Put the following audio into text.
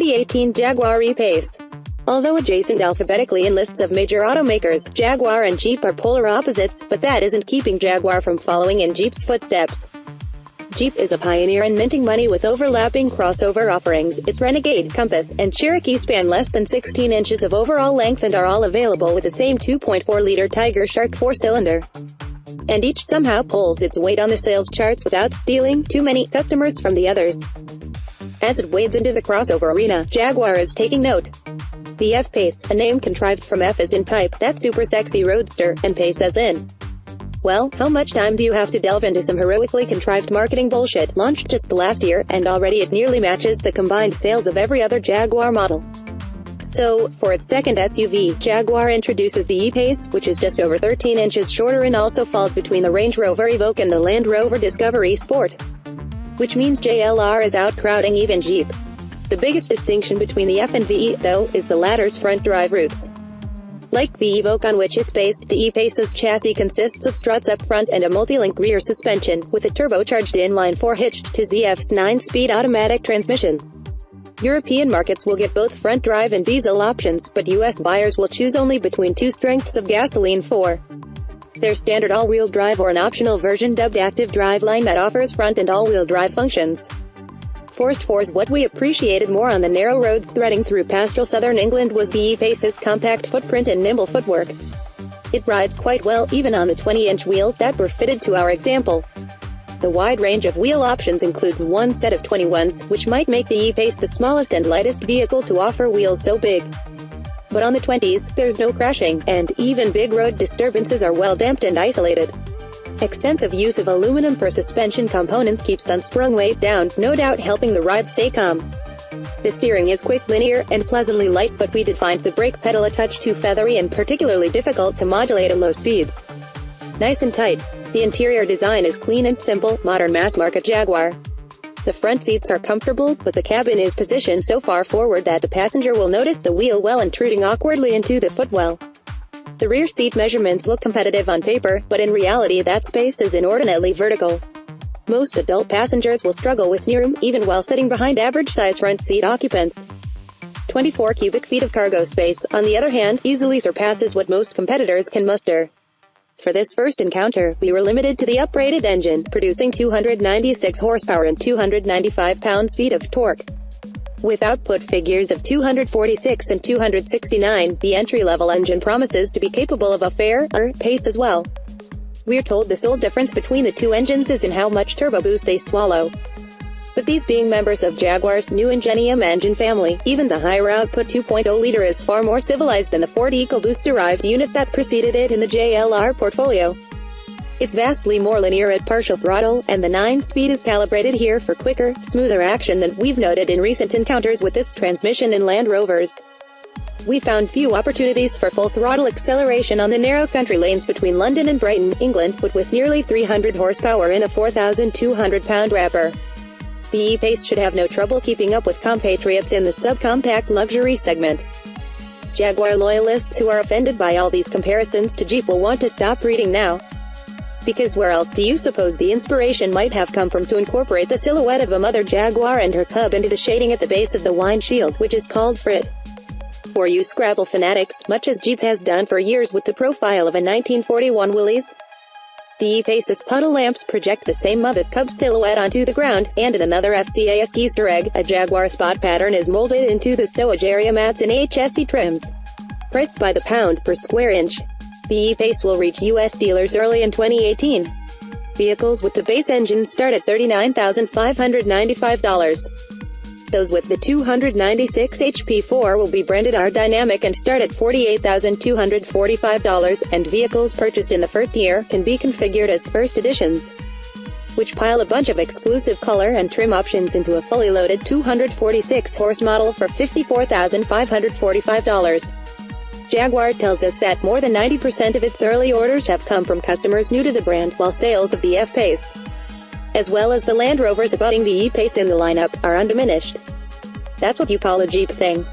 2018 Jaguar E-Pace. Although adjacent alphabetically in lists of major automakers, Jaguar and Jeep are polar opposites, but that isn't keeping Jaguar from following in Jeep's footsteps. Jeep is a pioneer in minting money with overlapping crossover offerings. Its Renegade, Compass, and Cherokee span less than 16 inches of overall length and are all available with the same 2.4-liter Tiger Shark 4-cylinder. And each somehow pulls its weight on the sales charts without stealing too many customers from the others. As it wades into the crossover arena, Jaguar is taking note. The F-Pace, a name contrived from F as in type, that super sexy roadster, and Pace as in. Well, how much time do you have to delve into some heroically contrived marketing bullshit, launched just last year, and already it nearly matches the combined sales of every other Jaguar model? So, for its second SUV, Jaguar introduces the E-Pace, which is just over 13 inches shorter and also falls between the Range Rover Evoque and the Land Rover Discovery Sport. Which means JLR is outcrowding even Jeep. The biggest distinction between the F and the E, though, is the latter's front drive roots. Like the Evoque on which it's based, the E-Pace's chassis consists of struts up front and a multi-link rear suspension, with a turbocharged inline-4 hitched to ZF's 9-speed automatic transmission. European markets will get both front drive and diesel options, but US buyers will choose only between two strengths of gasoline for their standard all-wheel drive or an optional version dubbed Active Driveline that offers front and all-wheel drive functions. Forced For's what we appreciated more on the narrow roads threading through pastoral southern England was the E-Pace's compact footprint and nimble footwork. It rides quite well, even on the 20-inch wheels that were fitted to our example. The wide range of wheel options includes one set of 21s, which might make the E-Pace the smallest and lightest vehicle to offer wheels so big. But on the 20s, there's no crashing, and even big road disturbances are well damped and isolated. Extensive use of aluminum for suspension components keeps unsprung weight down, no doubt helping the ride stay calm. The steering is quick, linear, and pleasantly light, but we did find the brake pedal a touch too feathery and particularly difficult to modulate at low speeds. Nice and tight. The interior design is clean and simple, modern mass-market Jaguar. The front seats are comfortable, but the cabin is positioned so far forward that the passenger will notice the wheel well intruding awkwardly into the footwell. The rear seat measurements look competitive on paper, but in reality that space is inordinately vertical. Most adult passengers will struggle with knee room, even while sitting behind average-size front seat occupants. 24 cubic feet of cargo space, on the other hand, easily surpasses what most competitors can muster. For this first encounter, we were limited to the uprated engine, producing 296 horsepower and 295 pounds-feet of torque. With output figures of 246 and 269, the entry-level engine promises to be capable of a fair pace as well. We're told the sole difference between the two engines is in how much turbo boost they swallow. But these being members of Jaguar's new Ingenium engine family, even the higher output 2.0-liter is far more civilized than the Ford EcoBoost-derived unit that preceded it in the JLR portfolio. It's vastly more linear at partial throttle, and the 9-speed is calibrated here for quicker, smoother action than we've noted in recent encounters with this transmission in Land Rovers. We found few opportunities for full throttle acceleration on the narrow country lanes between London and Brighton, England, but with nearly 300 horsepower in a 4,200-pound wrapper, the E-Pace should have no trouble keeping up with compatriots in the subcompact luxury segment. Jaguar loyalists who are offended by all these comparisons to Jeep will want to stop reading now. Because where else do you suppose the inspiration might have come from to incorporate the silhouette of a mother Jaguar and her cub into the shading at the base of the windshield, which is called frit? For you Scrabble fanatics, much as Jeep has done for years with the profile of a 1941 Willys. The E-Pace's puddle lamps project the same mother-cub silhouette onto the ground, and in another FCA-esque Easter egg, a Jaguar spot pattern is molded into the stowage area mats in HSE trims. Priced by the pound per square inch, the E-Pace will reach U.S. dealers early in 2018. Vehicles with the base engine start at $39,595. Those with the 296 HP 4 will be branded R Dynamic and start at $48,245, and vehicles purchased in the first year can be configured as first editions, which pile a bunch of exclusive color and trim options into a fully loaded 246-horse model for $54,545. Jaguar tells us that more than 90% of its early orders have come from customers new to the brand, while sales of the F-Pace, as well as the Land Rovers abutting the E-Pace in the lineup, are undiminished. That's what you call a Jeep thing.